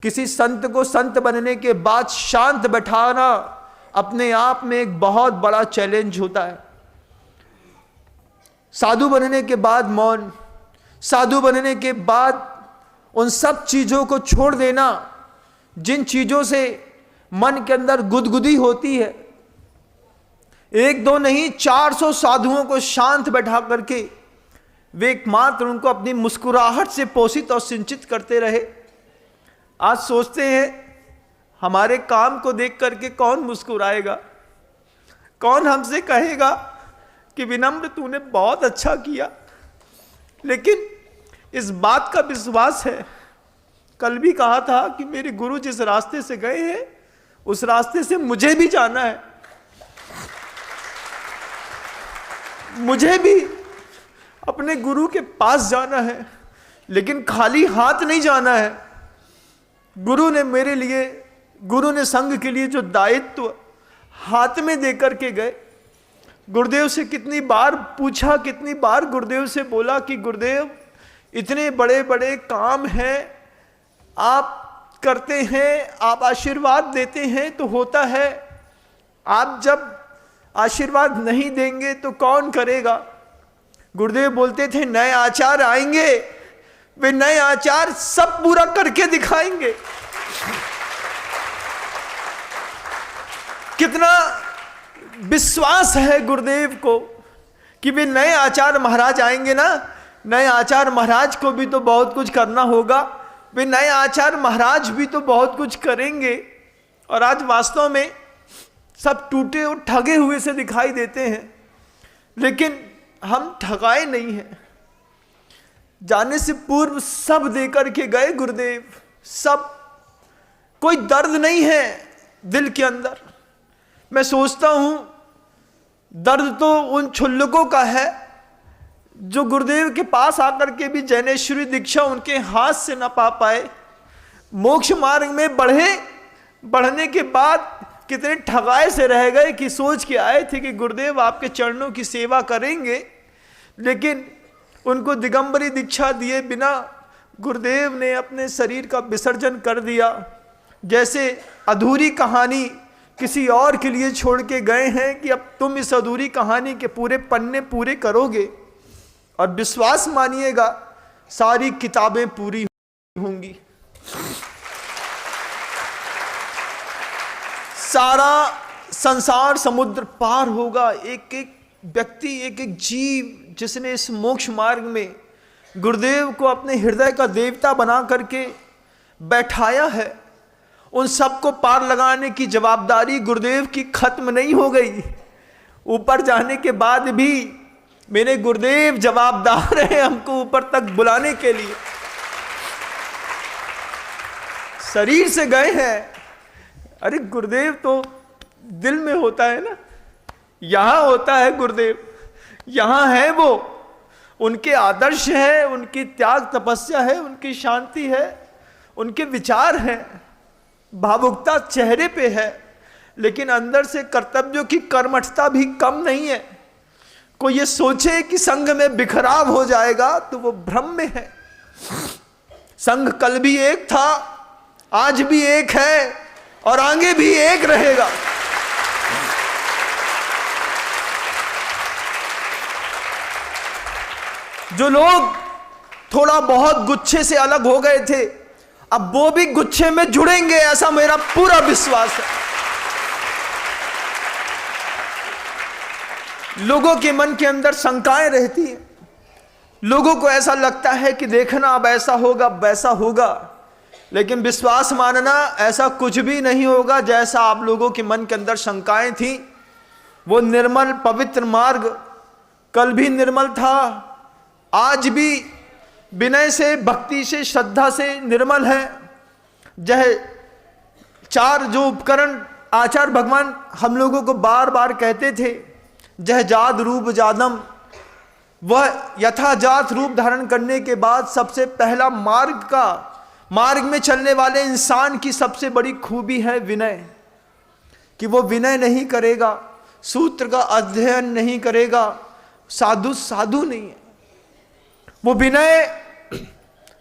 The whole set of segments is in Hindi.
किसी संत को संत बनने के बाद शांत बैठाना अपने आप में एक बहुत बड़ा चैलेंज होता है। साधु बनने के बाद मौन, साधु बनने के बाद उन सब चीजों को छोड़ देना जिन चीजों से मन के अंदर गुदगुदी होती है। एक दो नहीं, 400 साधुओं को शांत बैठा करके वे एकमात्र उनको अपनी मुस्कुराहट से पोषित और सिंचित करते रहे। आज सोचते हैं हमारे काम को देख करके कौन मुस्कुराएगा, कौन हमसे कहेगा कि विनम्र तूने बहुत अच्छा किया। लेकिन इस बात का विश्वास है, कल भी कहा था कि मेरे गुरु जिस रास्ते से गए हैं उस रास्ते से मुझे भी जाना है, मुझे भी अपने गुरु के पास जाना है, लेकिन खाली हाथ नहीं जाना है। गुरु ने मेरे लिए, गुरु ने संघ के लिए जो दायित्व हाथ में देकर के गए, गुरुदेव से कितनी बार पूछा, कितनी बार गुरुदेव से बोला कि गुरुदेव इतने बड़े बड़े काम हैं, आप करते हैं, आप आशीर्वाद देते हैं तो होता है, आप जब आशीर्वाद नहीं देंगे तो कौन करेगा। गुरुदेव बोलते थे नए आचार आएंगे, वे नए आचार सब पूरा करके दिखाएंगे। कितना विश्वास है गुरुदेव को कि वे नए आचार्य महाराज आएंगे ना, नए आचार्य महाराज को भी तो बहुत कुछ करना होगा, वे नए आचार्य महाराज भी तो बहुत कुछ करेंगे। और आज वास्तव में सब टूटे और ठगे हुए से दिखाई देते हैं, लेकिन हम ठगाए नहीं हैं। जाने से पूर्व सब देकर के गए गुरुदेव, सब, कोई दर्द नहीं है दिल के अंदर। मैं सोचता हूं दर्द तो उन छुल्लकों का है जो गुरुदेव के पास आकर के भी जैनेश्वरी दीक्षा उनके हाथ से न पा पाए। मोक्ष मार्ग में बढ़ने के बाद कितने ठगाए से रह गए कि सोच के आए थे कि गुरुदेव आपके चरणों की सेवा करेंगे, लेकिन उनको दिगंबरी दीक्षा दिए बिना गुरुदेव ने अपने शरीर का विसर्जन कर दिया। जैसे अधूरी कहानी किसी और के लिए छोड़ के गए हैं कि अब तुम इस अधूरी कहानी के पूरे पन्ने पूरे करोगे, और विश्वास मानिएगा सारी किताबें पूरी होंगी। सारा संसार समुद्र पार होगा। एक एक व्यक्ति, एक एक जीव जिसने इस मोक्ष मार्ग में गुरुदेव को अपने हृदय का देवता बना करके बैठाया है, उन सबको पार लगाने की जवाबदारी गुरुदेव की खत्म नहीं हो गई। ऊपर जाने के बाद भी मेरे गुरुदेव जवाबदार हैं हमको ऊपर तक बुलाने के लिए। शरीर से गए हैं, अरे गुरुदेव तो दिल में होता है ना, यहां होता है गुरुदेव, यहां है वो, उनके आदर्श है, उनकी त्याग तपस्या है, उनकी शांति है, उनके विचार हैं, भावुकता चेहरे पे है, लेकिन अंदर से कर्तव्यों की कर्मठता भी कम नहीं है। कोई ये सोचे कि संघ में बिखराव हो जाएगा तो वो भ्रम में है। संघ कल भी एक था, आज भी एक है और आगे भी एक रहेगा। जो लोग थोड़ा बहुत गुच्छे से अलग हो गए थे, अब वो भी गुच्छे में जुड़ेंगे, ऐसा मेरा पूरा विश्वास है। लोगों के मन के अंदर शंकाएं रहती हैं, लोगों को ऐसा लगता है कि देखना अब ऐसा होगा वैसा होगा, लेकिन विश्वास मानना ऐसा कुछ भी नहीं होगा जैसा आप लोगों के मन के अंदर शंकाएं थी। वो निर्मल पवित्र मार्ग कल भी निर्मल था, आज भी विनय से, भक्ति से, श्रद्धा से निर्मल है। जह चार जो उपकरण आचार्य भगवान हम लोगों को बार बार कहते थे, जह जात रूप जादम, वह यथाजात रूप धारण करने के बाद सबसे पहला मार्ग में चलने वाले इंसान की सबसे बड़ी खूबी है विनय, कि वो विनय नहीं करेगा, सूत्र का अध्ययन नहीं करेगा, साधु नहीं है। वो विनय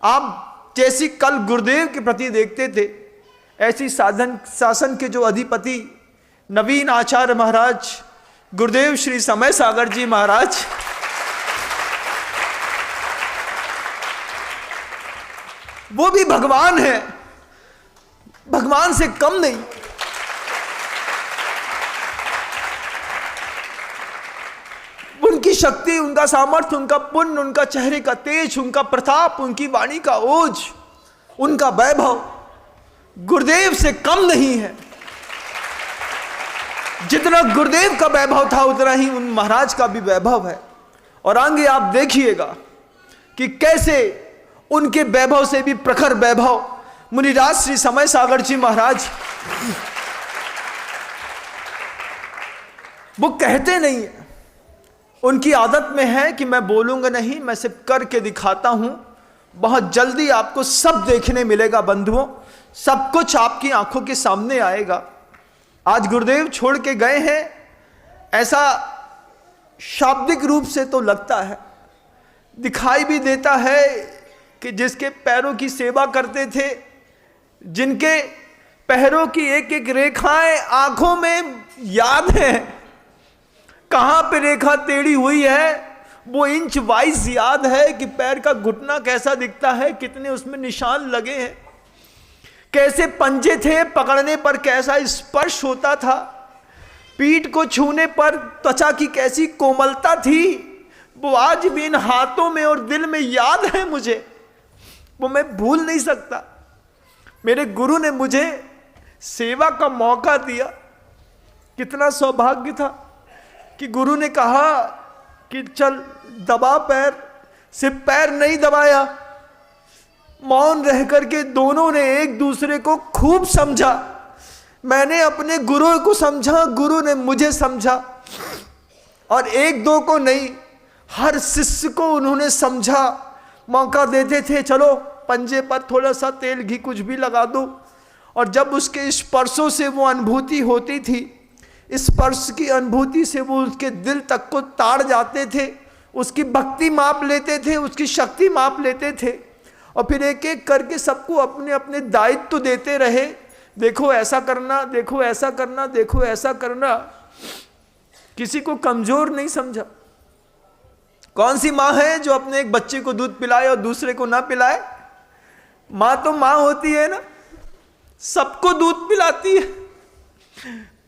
आप जैसी कल गुरुदेव के प्रति देखते थे, ऐसी साधन शासन के जो अधिपति नवीन आचार्य महाराज, गुरुदेव श्री समय सागर जी महाराज, वो भी भगवान है, भगवान से कम नहीं। उनकी शक्ति, उनका सामर्थ्य, उनका पुण्य, उनका चेहरे का तेज, उनका प्रताप, उनकी वाणी का ओज, उनका वैभव गुरुदेव से कम नहीं है। जितना गुरुदेव का वैभव था उतना ही उन महाराज का भी वैभव है। और आगे आप देखिएगा कि कैसे उनके वैभव से भी प्रखर वैभव मुनिराज श्री समय सागर जी महाराज, वो कहते नहीं है, उनकी आदत में है कि मैं बोलूंगा नहीं, मैं सिर्फ करके दिखाता हूं। बहुत जल्दी आपको सब देखने मिलेगा बंधुओं, सब कुछ आपकी आंखों के सामने आएगा। आज गुरुदेव छोड़ के गए हैं, ऐसा शाब्दिक रूप से तो लगता है, दिखाई भी देता है कि जिसके पैरों की सेवा करते थे, जिनके पैरों की एक एक रेखाएं आंखों में याद है, कहां पे रेखा टेढ़ी हुई है वो इंच वाइज याद है कि पैर का घुटना कैसा दिखता है, कितने उसमें निशान लगे हैं, कैसे पंजे थे, पकड़ने पर कैसा स्पर्श होता था, पीठ को छूने पर त्वचा की कैसी कोमलता थी, वो आज भी इन हाथों में और दिल में याद है मुझे, वो मैं भूल नहीं सकता। मेरे गुरु ने मुझे सेवा का मौका दिया, कितना सौभाग्य था कि गुरु ने कहा कि चल दबा पैर, सिर्फ पैर नहीं दबाया, मौन रह करके दोनों ने एक दूसरे को खूब समझा। मैंने अपने गुरु को समझा, गुरु ने मुझे समझा, और एक दो को नहीं, हर शिष्य को उन्होंने समझा। मौका देते थे, चलो पंजे पर थोड़ा सा तेल घी कुछ भी लगा दो, और जब उसके स्पर्शों से वो अनुभूति होती थी, स्पर्श की अनुभूति से वो उसके दिल तक को ताड़ जाते थे, उसकी भक्ति माप लेते थे, उसकी शक्ति माप लेते थे, और फिर एक एक करके सबको अपने अपने दायित्व देते रहे। देखो ऐसा करना, देखो ऐसा करना, देखो ऐसा करना। किसी को कमजोर नहीं समझा। कौन सी माँ है जो अपने एक बच्चे को दूध पिलाए और दूसरे को ना पिलाए? माँ तो माँ होती है ना, सबको दूध पिलाती है।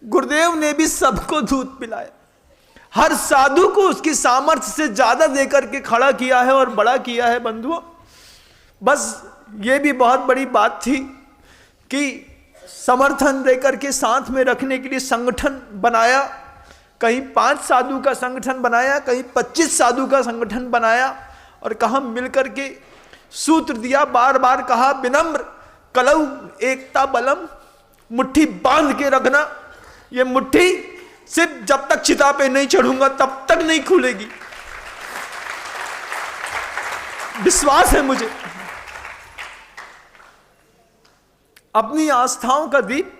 गुरुदेव ने भी सबको दूध पिलाया, हर साधु को उसकी सामर्थ्य से ज्यादा देकर के खड़ा किया है और बड़ा किया है बंधुओं। बस ये भी बहुत बड़ी बात थी कि समर्थन देकर के साथ में रखने के लिए संगठन बनाया, कहीं 5 साधु का संगठन बनाया, कहीं 25 साधु का संगठन बनाया, और कहा मिलकर के सूत्र दिया, बार बार कहा विनम्र कलऊ एकता बलम, मुट्ठी बांध के रखना। ये मुट्ठी सिर्फ जब तक चिता पे नहीं चढ़ूंगा तब तक नहीं खुलेगी, विश्वास है मुझे। अपनी आस्थाओं का दीप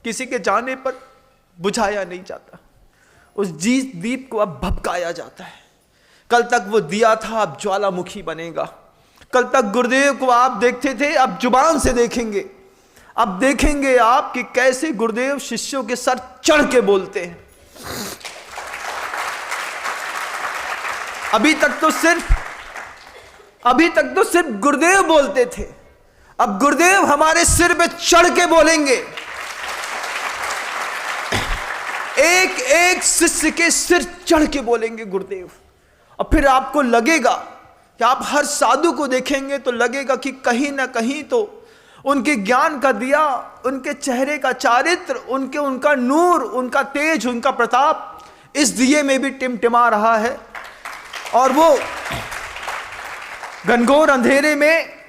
किसी के जाने पर बुझाया नहीं जाता, उस दीप को अब भभकाया जाता है। कल तक वो दिया था, अब ज्वालामुखी बनेगा। कल तक गुरुदेव को आप देखते थे, अब जुबान से देखेंगे। अब देखेंगे आप कि कैसे गुरुदेव शिष्यों के सर चढ़ के बोलते हैं। अभी तक तो सिर्फ गुरुदेव बोलते थे, अब गुरुदेव हमारे सिर पे चढ़ के बोलेंगे। एक एक शिष्य के सिर चढ़ के बोलेंगे गुरुदेव। और फिर आपको लगेगा कि आप हर साधु को देखेंगे तो लगेगा कि कहीं ना कहीं तो उनके ज्ञान का दिया, उनके चेहरे का चारित्र, उनका नूर, उनका तेज, उनका प्रताप इस दिए में भी टिमटिमा रहा है। और वो घनघोर अंधेरे में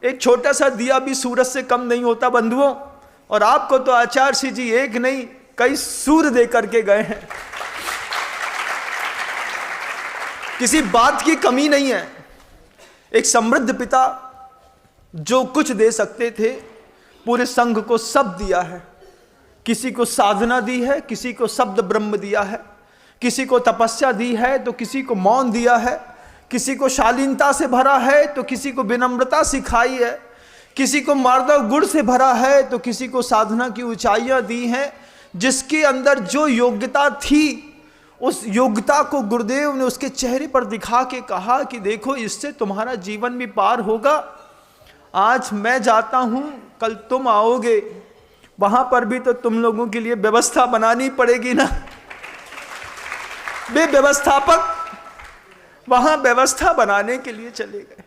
एक छोटा सा दिया भी सूरज से कम नहीं होता बंधुओं। और आपको तो आचार्य जी एक नहीं कई सूर्य दे करके गए हैं, किसी बात की कमी नहीं है। एक समृद्ध पिता जो कुछ दे सकते थे पूरे संघ को सब दिया है। किसी को साधना दी है, किसी को शब्द ब्रह्म दिया है, किसी को तपस्या दी है तो किसी को मौन दिया है, किसी को शालीनता से भरा है तो किसी को विनम्रता सिखाई है, किसी को मार्दव गुण से भरा है तो किसी को साधना की ऊंचाइयां दी हैं। जिसके अंदर जो योग्यता थी उस योग्यता को गुरुदेव ने उसके चेहरे पर दिखा के कहा कि देखो इससे तुम्हारा जीवन भी पार होगा। आज मैं जाता हूं, कल तुम आओगे, वहां पर भी तो तुम लोगों के लिए व्यवस्था बनानी पड़ेगी ना। वे व्यवस्थापक वहां व्यवस्था बनाने के लिए चले गए।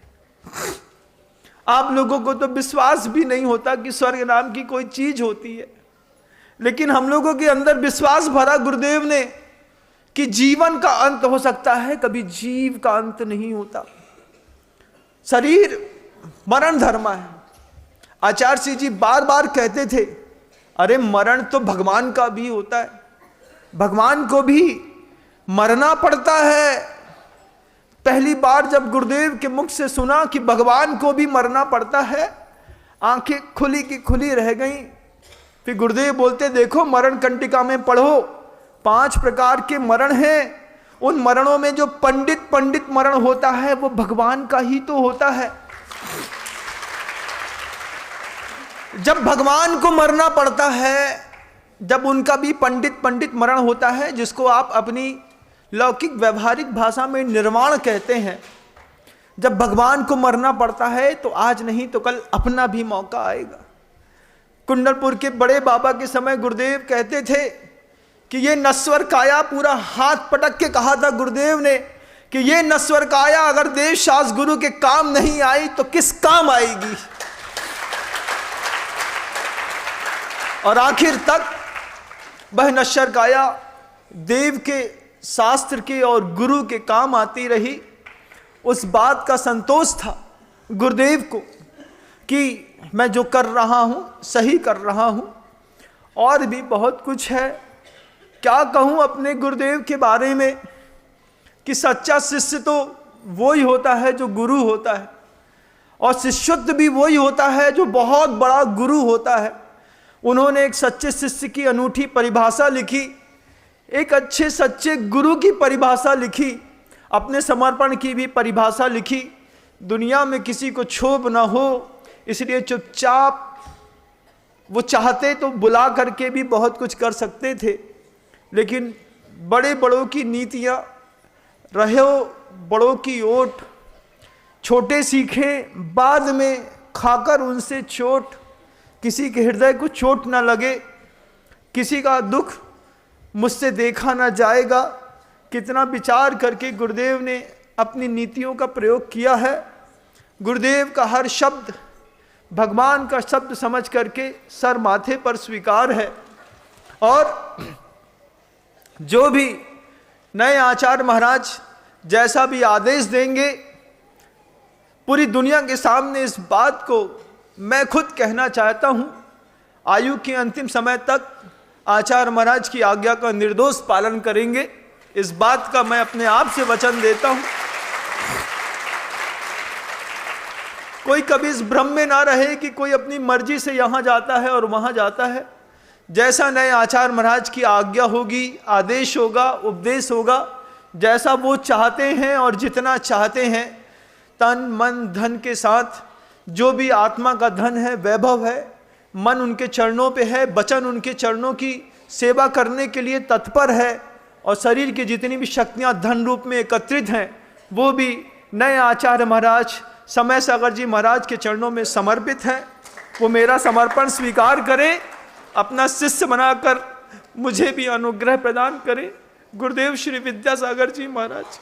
आप लोगों को तो विश्वास भी नहीं होता कि स्वर्ग नाम की कोई चीज होती है, लेकिन हम लोगों के अंदर विश्वास भरा गुरुदेव ने कि जीवन का अंत हो सकता है, कभी जीव का अंत नहीं होता। शरीर मरण धर्म है। आचार्य सिंह जी बार बार कहते थे, अरे मरण तो भगवान का भी होता है, भगवान को भी मरना पड़ता है। पहली बार जब गुरुदेव के मुख से सुना कि भगवान को भी मरना पड़ता है, आंखें खुली की खुली रह गईं। फिर गुरुदेव बोलते, देखो मरण कंटिका में पढ़ो, 5 प्रकार के मरण हैं। उन मरणों में जो पंडित मरण होता है वो भगवान का ही तो होता है। जब भगवान को मरना पड़ता है, जब उनका भी पंडित मरण होता है, जिसको आप अपनी लौकिक व्यवहारिक भाषा में निर्वाण कहते हैं, जब भगवान को मरना पड़ता है तो आज नहीं तो कल अपना भी मौका आएगा। कुंडलपुर के बड़े बाबा के समय गुरुदेव कहते थे कि ये नश्वर काया, पूरा हाथ पटक के कहा था गुरुदेव ने कि ये नश्वर काया अगर देव शास्त्र गुरु के काम नहीं आई तो किस काम आएगी। और आखिर तक वह नश्वर काया देव के, शास्त्र के और गुरु के काम आती रही। उस बात का संतोष था गुरुदेव को कि मैं जो कर रहा हूं सही कर रहा हूं। और भी बहुत कुछ है, क्या कहूं अपने गुरुदेव के बारे में कि सच्चा शिष्य तो वही होता है जो गुरु होता है, और शिष्यत्व भी वही होता है जो बहुत बड़ा गुरु होता है। उन्होंने एक सच्चे शिष्य की अनूठी परिभाषा लिखी, एक अच्छे सच्चे गुरु की परिभाषा लिखी, अपने समर्पण की भी परिभाषा लिखी। दुनिया में किसी को क्षोभ न हो इसलिए चुपचाप, वो चाहते तो बुला करके भी बहुत कुछ कर सकते थे, लेकिन बड़े बड़ों की नीतियाँ, रहो बड़ों की ओट, छोटे सीखें बाद में खाकर उनसे चोट, किसी के हृदय को चोट ना लगे, किसी का दुख मुझसे देखा ना जाएगा। कितना विचार करके गुरुदेव ने अपनी नीतियों का प्रयोग किया है। गुरुदेव का हर शब्द भगवान का शब्द समझ करके सर माथे पर स्वीकार है। और जो भी नए आचार्य महाराज जैसा भी आदेश देंगे, पूरी दुनिया के सामने इस बात को मैं खुद कहना चाहता हूं, आयु के अंतिम समय तक आचार्य महाराज की आज्ञा का निर्दोष पालन करेंगे। इस बात का मैं अपने आप से वचन देता हूं। कोई कभी इस भ्रम में ना रहे कि कोई अपनी मर्जी से यहां जाता है और वहां जाता है। जैसा नए आचार्य महाराज की आज्ञा होगी, आदेश होगा, उपदेश होगा, जैसा वो चाहते हैं और जितना चाहते हैं, तन मन धन के साथ, जो भी आत्मा का धन है, वैभव है, मन उनके चरणों पे है, वचन उनके चरणों की सेवा करने के लिए तत्पर है, और शरीर की जितनी भी शक्तियां धन रूप में एकत्रित हैं वो भी नए आचार्य महाराज समय सागर जी महाराज के चरणों में समर्पित हैं। वो मेरा समर्पण स्वीकार करें, अपना शिष्य बनाकर मुझे भी अनुग्रह प्रदान करें। गुरुदेव श्री विद्यासागर जी महाराज।